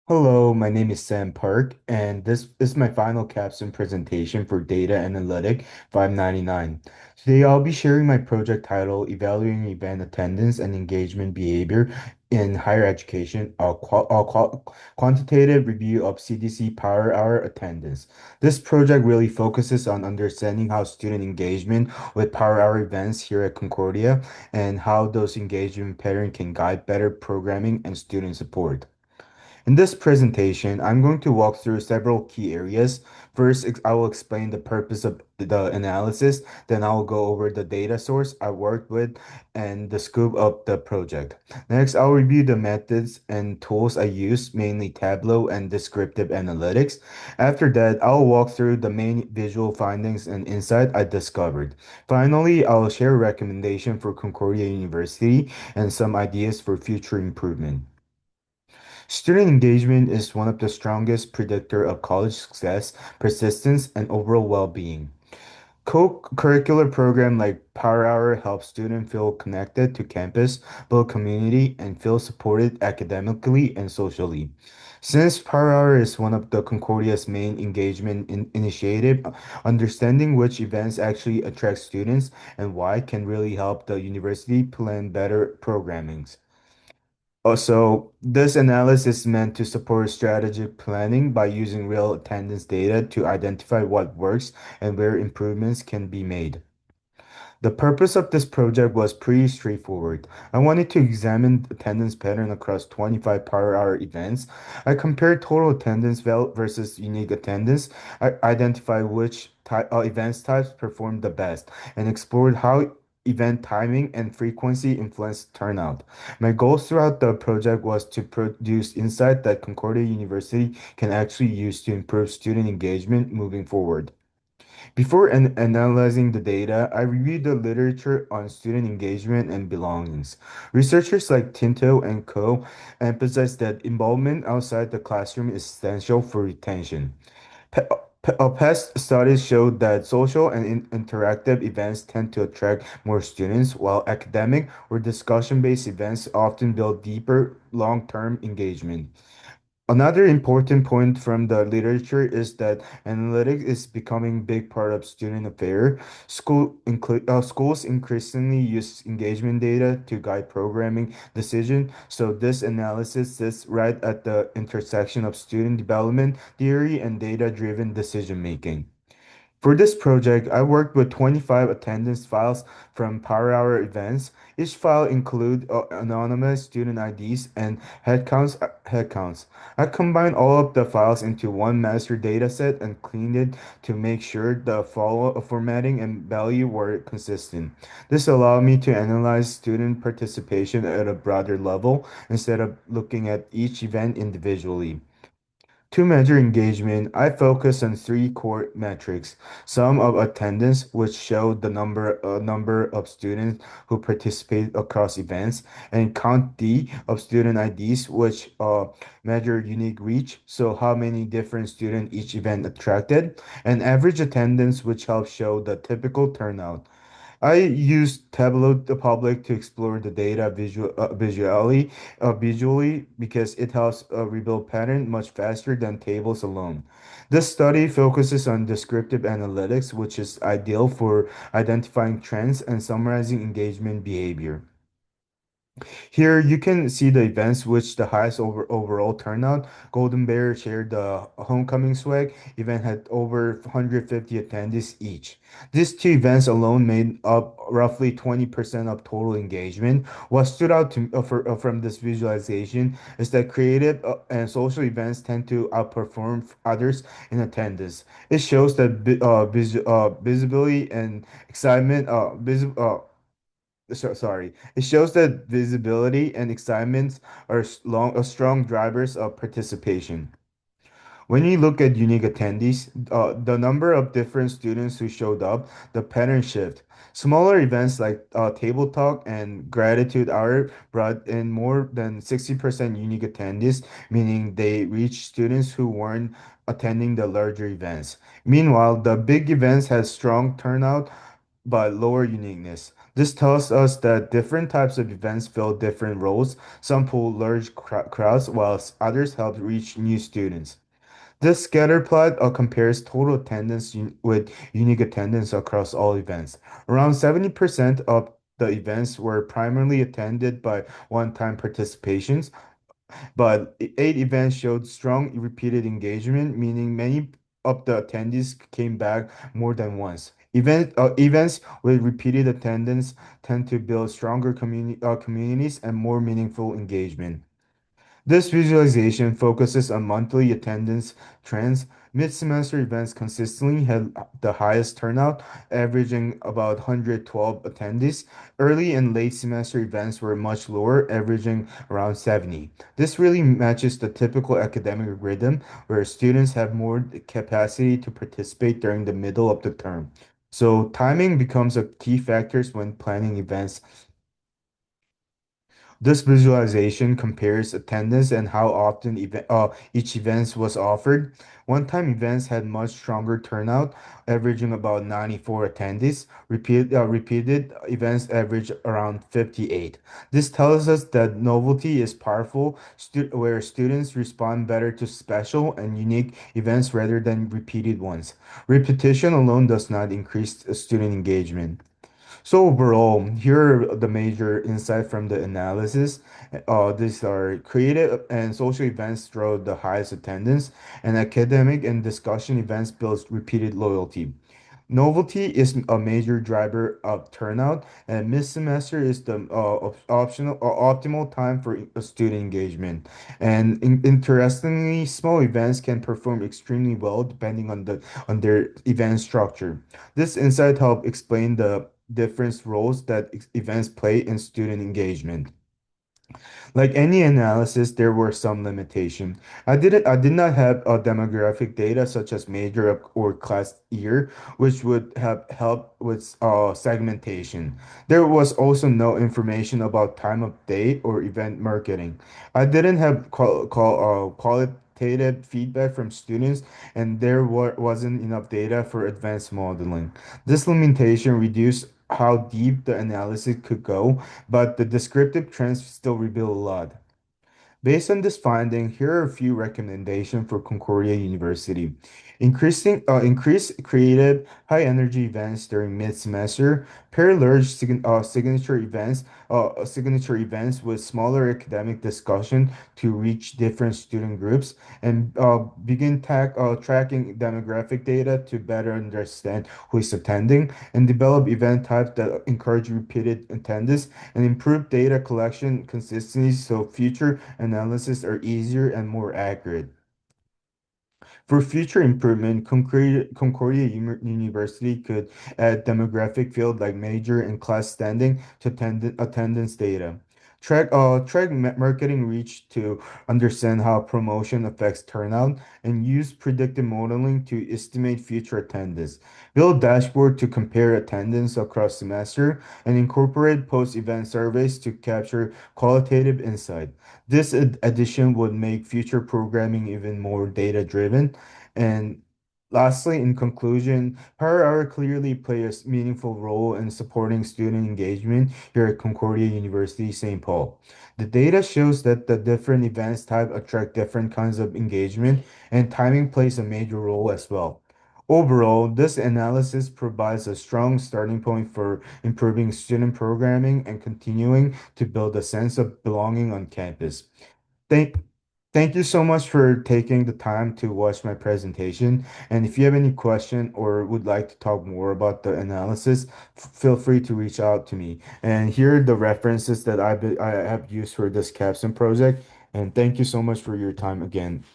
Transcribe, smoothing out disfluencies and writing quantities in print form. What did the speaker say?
Hello, my name is Sam Park, and this is my final capstone presentation for Data Analytic 599. Today, I'll be sharing my project title, Evaluating Event Attendance and Engagement Behavior in Higher Education, quantitative review of CDC Power Hour attendance. This project really focuses on understanding how student engagement with Power Hour events here at Concordia and how those engagement patterns can guide better programming and student support. In this presentation, I'm going to walk through several key areas. First, I will explain the purpose of the analysis, then I will go over the data source I worked with and the scope of the project. Next, I'll review the methods and tools I use, mainly Tableau and descriptive analytics. After that, I'll walk through the main visual findings and insight I discovered. Finally, I'll share a recommendation for Concordia University and some ideas for future improvement. Student engagement is one of the strongest predictor of college success, persistence, and overall well-being. Co-curricular program like Power Hour helps students feel connected to campus, build community, and feel supported academically and socially. Since Power Hour is one of the Concordia's main engagement initiative, understanding which events actually attract students and why can really help the university plan better programmings. Also, this analysis is meant to support strategic planning by using real attendance data to identify what works and where improvements can be made. The purpose of this project was pretty straightforward. I wanted to examine attendance pattern across 25 power hour events. I compared total attendance versus unique attendance. I identified which events types performed the best and explored how event timing and frequency influenced turnout. My goals throughout the project was to produce insight that Concordia University can actually use to improve student engagement moving forward. Before analyzing the data, I reviewed the literature on student engagement and belongings. Researchers like Tinto and Co. emphasize that involvement outside the classroom is essential for retention. Pa- Past studies showed that social and interactive events tend to attract more students, while academic or discussion-based events often build deeper long-term engagement. Another important point from the literature is that analytics is becoming a big part of student affair. Schools increasingly use engagement data to guide programming decision. So this analysis sits right at the intersection of student development theory and data-driven decision making. For this project, I worked with 25 attendance files from Power Hour events. Each file include anonymous student IDs and headcounts. I combined all of the files into one master dataset and cleaned it to make sure the follow formatting and value were consistent. This allowed me to analyze student participation at a broader level instead of looking at each event individually. To measure engagement, I focus on three core metrics. Sum of attendance, which showed the number of students who participate across events, and count D of student IDs, which measure unique reach, so how many different students each event attracted, and average attendance, which helps show the typical turnout. I use Tableau the Public to explore the data visually because it helps rebuild pattern much faster than tables alone. This study focuses on descriptive analytics, which is ideal for identifying trends and summarizing engagement behavior. Here you can see the events which the highest overall turnout. Golden Bear shared the homecoming swag. Event had over 150 attendees each. These two events alone made up roughly 20% of total engagement. What stood out from this visualization is that creative and social events tend to outperform others in attendance. It shows that visibility and excitement, sorry. It shows that visibility and excitement are strong drivers of participation. When you look at unique attendees, the number of different students who showed up, the pattern shift. Smaller events like Table Talk and Gratitude Hour brought in more than 60% unique attendees, meaning they reached students who weren't attending the larger events. Meanwhile, the big events had strong turnout but lower uniqueness. This tells us that different types of events fill different roles. Some pull large crowds, while others help reach new students. This scatter plot compares total attendance with unique attendance across all events. Around 70% of the events were primarily attended by one-time participations, but eight events showed strong repeated engagement, meaning many of the attendees came back more than once. Events with repeated attendance tend to build stronger communities and more meaningful engagement. This visualization focuses on monthly attendance trends. Mid-semester events consistently had the highest turnout, averaging about 112 attendees. Early and late semester events were much lower, averaging around 70. This really matches the typical academic rhythm where students have more capacity to participate during the middle of the term. So timing becomes a key factor when planning events. This visualization compares attendance and how often each event was offered. One-time events had much stronger turnout, averaging about 94 attendees. Repeated events average around 58. This tells us that novelty is powerful, where students respond better to special and unique events rather than repeated ones. Repetition alone does not increase student engagement. So overall, here are the major insight from the analysis. These are creative and social events draw the highest attendance, and academic and discussion events builds repeated loyalty. Novelty is a major driver of turnout, and mid-semester is the optimal time for student engagement. And interestingly, small events can perform extremely well depending on their event structure. This insight help explain the different roles that events play in student engagement. Like any analysis, there were some limitation. I did not have demographic data such as major or class year, which would have helped with segmentation. There was also no information about time of day or event marketing. I didn't have qualitative feedback from students, and there wasn't enough data for advanced modeling. This limitation reduced how deep the analysis could go, but the descriptive trends still reveal a lot. Based on this finding, here are a few recommendations for Concordia University. Increase creative, high-energy events during mid-semester. Pair large signature events with smaller academic discussion to reach different student groups, and begin tracking demographic data to better understand who is attending, and develop event types that encourage repeated attendance and improve data collection consistency so future analysis are easier and more accurate. For future improvement, Concordia University could add demographic field like major and class standing to attendance data. Track marketing reach to understand how promotion affects turnout and use predictive modeling to estimate future attendance. Build dashboard to compare attendance across semester and incorporate post-event surveys to capture qualitative insight. This addition would make future programming even more data-driven. And lastly, in conclusion, Power Hour clearly plays a meaningful role in supporting student engagement here at Concordia University, St. Paul. The data shows that the different events type attract different kinds of engagement, and timing plays a major role as well. Overall, this analysis provides a strong starting point for improving student programming and continuing to build a sense of belonging on campus. Thank, thank you so much for taking the time to watch my presentation. And if you have any question or would like to talk more about the analysis, feel free to reach out to me. And here are the references that I have used for this Capstone project. And thank you so much for your time again.